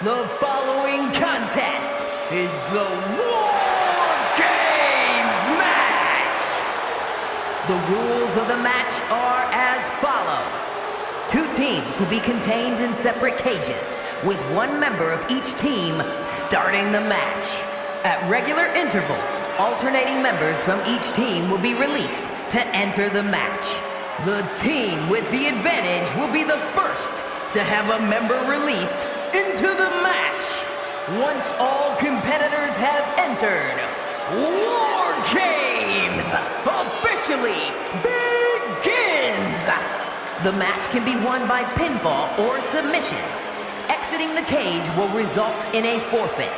The following contest is the War Games match. The rules of the match are as follows. Two teams will be contained in separate cages, with one member of each team starting the match. At regular intervals, alternating members from each team will be released to enter the match. The team with the advantage will be the first to have a member released into the match. Once all competitors have entered, War Games officially begins! The match can be won by pinfall or submission. Exiting the cage will result in a forfeit.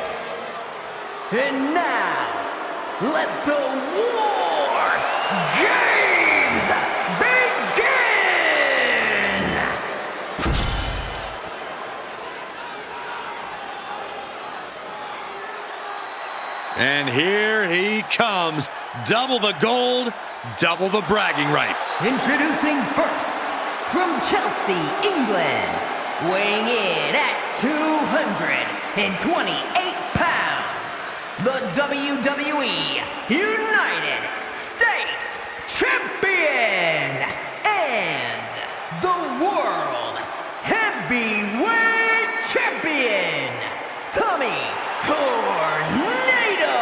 And now, let the War Games begin! And here he comes. Double the gold, double the bragging rights. Introducing first, from Chelsea, England, weighing in at 228 pounds, the WWE United States Champion and the World Heavyweight Champion, Tommy Tornado!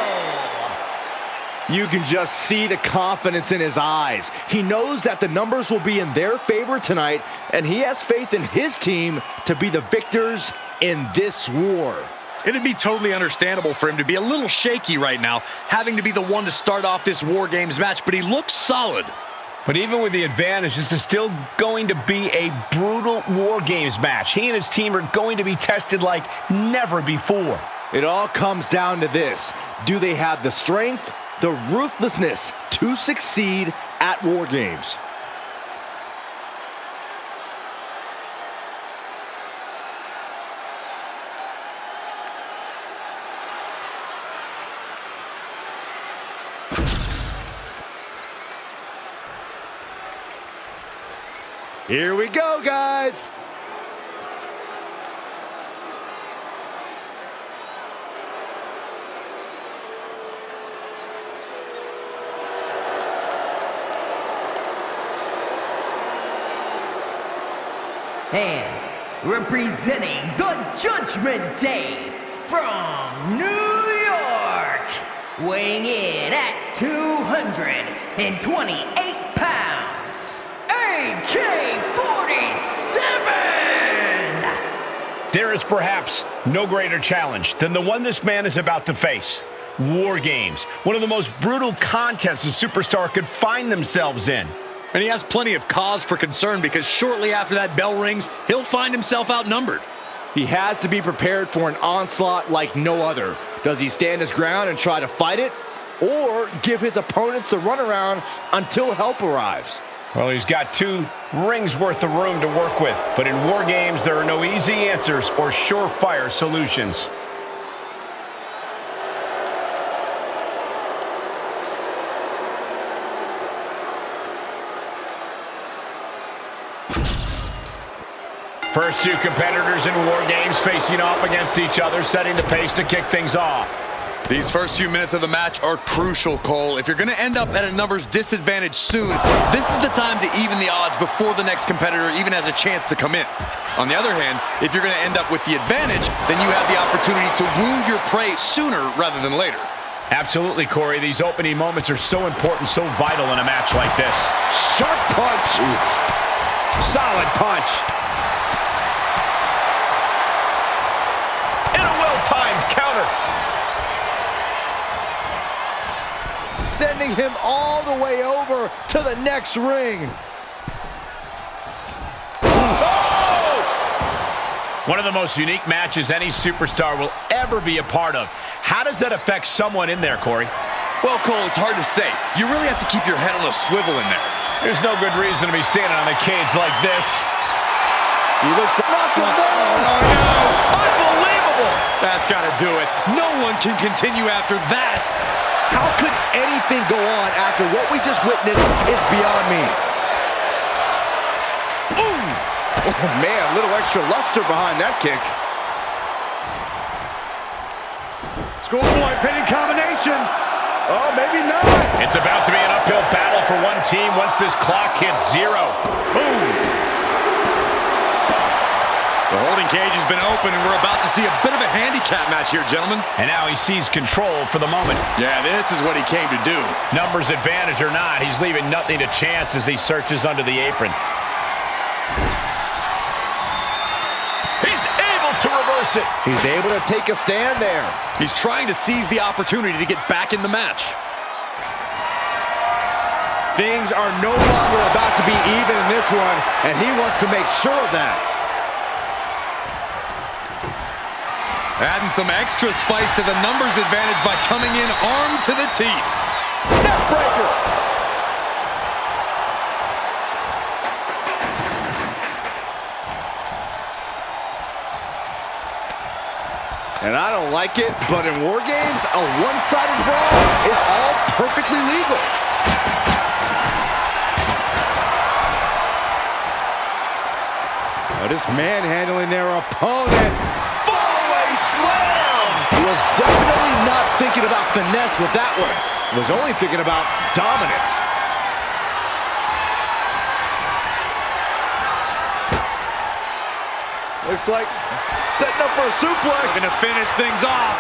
You can just see the confidence in his eyes. He knows that the numbers will be in their favor tonight, and he has faith in his team to be the victors in this war. It'd be totally understandable for him to be a little shaky right now, having to be the one to start off this War Games match, but he looks solid. But even with the advantage, this is still going to be a brutal War Games match. He and his team are going to be tested like never before. It all comes down to this. Do they have the strength, the ruthlessness to succeed at War Games? Here we go, guys. And representing the Judgment Day from New York, weighing in at 228 pounds, AK-47! There is perhaps no greater challenge than the one this man is about to face. War Games, one of the most brutal contests a superstar could find themselves in. And he has plenty of cause for concern because shortly after that bell rings, he'll find himself outnumbered. He has to be prepared for an onslaught like no other. Does he stand his ground and try to fight it? Or give his opponents the runaround until help arrives? Well, he's got 2 rings worth of room to work with. But in War Games, there are no easy answers or surefire solutions. First 2 competitors in War Games facing off against each other, setting the pace to kick things off. These first few minutes of the match are crucial, Cole. If you're going to end up at a numbers disadvantage soon, this is the time to even the odds before the next competitor even has a chance to come in. On the other hand, if you're going to end up with the advantage, then you have the opportunity to wound your prey sooner rather than later. Absolutely, Corey. These opening moments are so important, so vital in a match like this. Sharp punch. Oof. Solid punch. And a well-timed counter. Sending him all the way over to the next ring. Oh! One of the most unique matches any superstar will ever be a part of. How does that affect someone in there, Corey? Well, Cole, it's hard to say. You really have to keep your head on a swivel in there. There's no good reason to be standing on the cage like this. He looks lots of Unbelievable! That's got to do it. No one can continue after that. How could anything go on after what we just witnessed is beyond me. Ooh! Oh man, a little extra luster behind that kick. Schoolboy pinning combination. Oh, maybe not. It's about to be an uphill battle for one team once this clock hits 0. Boom! The holding cage has been open, and we're about to see a bit of a handicap match here, gentlemen. And now he sees control for the moment. Yeah, this is what he came to do. Numbers advantage or not, he's leaving nothing to chance as he searches under the apron. He's able to reverse it. He's able to take a stand there. He's trying to seize the opportunity to get back in the match. Things are no longer about to be even in this one, and he wants to make sure of that. Adding some extra spice to the numbers advantage by coming in armed to the teeth. Neckbreaker. And I don't like it, but in War Games, a one-sided brawl is all perfectly legal. Just manhandling their opponent. Slam! Was definitely not thinking about finesse with that one. Was only thinking about dominance. Looks like setting up for a suplex. Looking to finish things off.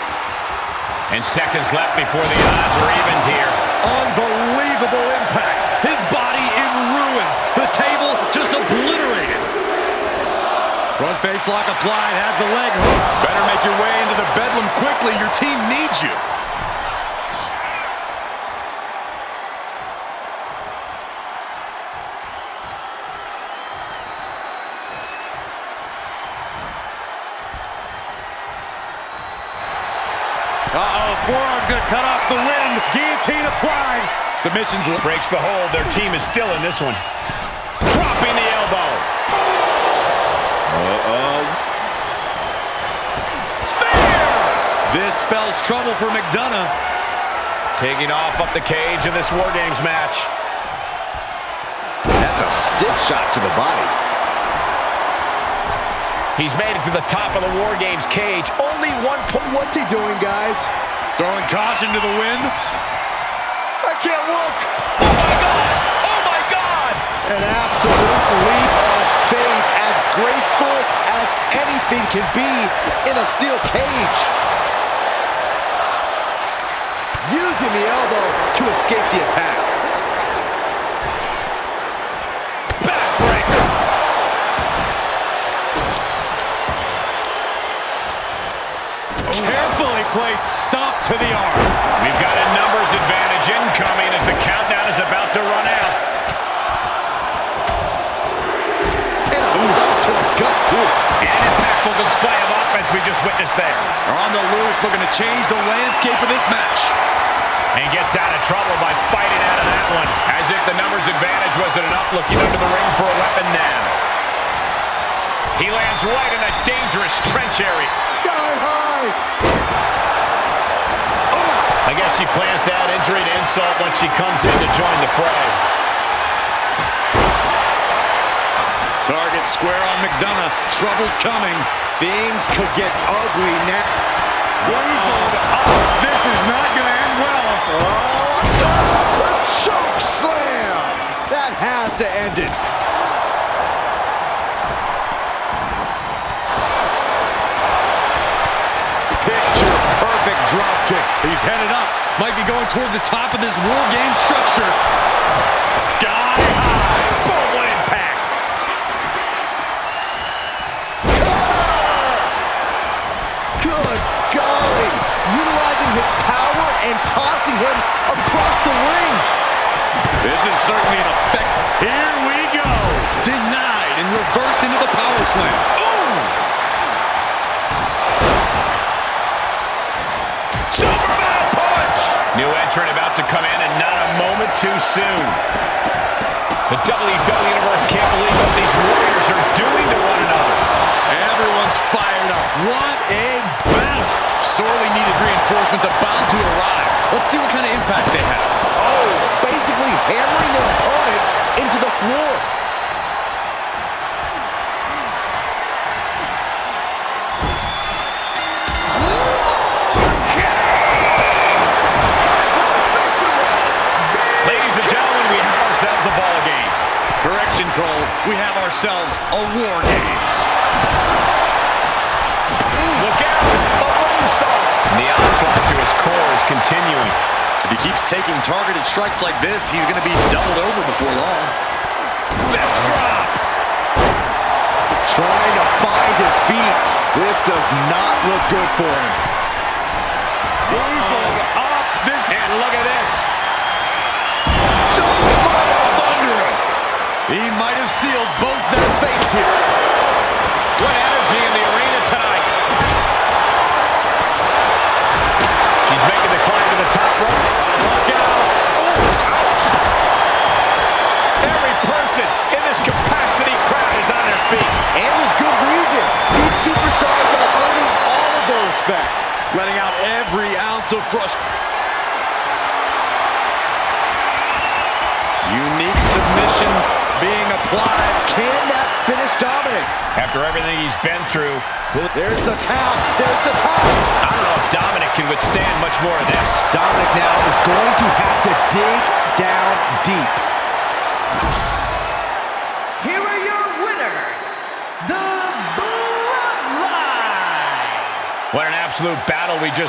And seconds left before the odds are evened here. Unbelievable impact. His body in ruins. The table just obliterated. Front face lock applied, has the leg hook. Better make your way into the bedlam quickly. Your team needs you. Uh-oh, forearm's gonna cut off the wind. Guillotine applied. Submissions Breaks the hold. Their team is still in this one. Dropping the elbow. This spells trouble for McDonough. Taking off up the cage in this War Games match. That's a stiff shot to the body. He's made it to the top of the War Games cage. Only 1 point. What's he doing, guys? Throwing caution to the wind. I can't look. Oh, my God! Oh, my God! An absolute leap of faith, as graceful as anything can be in a steel cage. Using the elbow to escape the attack. Backbreaker. Carefully placed stop to the arm. We've got a numbers advantage incoming as the countdown is about to run out. And a stop to the gut, too. And an impactful display of offense we just witnessed there. Ronda Lewis looking to change the landscape of this match. And gets out of trouble by fighting out of that one. As if the numbers advantage wasn't enough, looking under the ring for a weapon now. He lands right in a dangerous trench area. Sky high. I guess she plans to add injury to insult when she comes in to join the fray. Target square on McDonough. Trouble's coming. Things could get ugly now. This is not going to end well. Choke slam. That has to end it. Picture perfect drop kick. He's headed up. Might be going toward the top of this War Game structure. Sky high. Boom, what impact. Good golly. Utilizing his power and tossing him across the rings. This is certainly an effect. Here we go. Denied and reversed into the power slam. Ooh! Superman punch! New entrant about to come in and not a moment too soon. The WWE Universe can't believe what these warriors are doing to one another. Everyone's fired up. What a battle. Sorely needed reinforcements about to arrive. Let's see what kind of impact they have. Oh, basically hammering their opponent into the floor. we have ourselves a War Games. Look out! A moonsault! The onslaught to his core is continuing. If he keeps taking targeted strikes like this, he's going to be doubled over before long. Fist drop! Trying to find his feet. This does not look good for him. Up this, and look at this. Thunderous. He might have sealed both their fates here. What energy in the arena tonight. She's making the climb to the top rope. Look out. Oh, ouch. Every person in this capacity crowd is on their feet. And with good reason. These superstars are earning all of their respect. Letting out every ounce of frustration. Unique submission being applied. Can that finish Dominic? After everything he's been through, There's the tap. There's the tap. I don't know if Dominic can withstand much more of this. Dominic now is going to have to dig down deep. Here are your winners, the Bloodline. What an absolute battle we just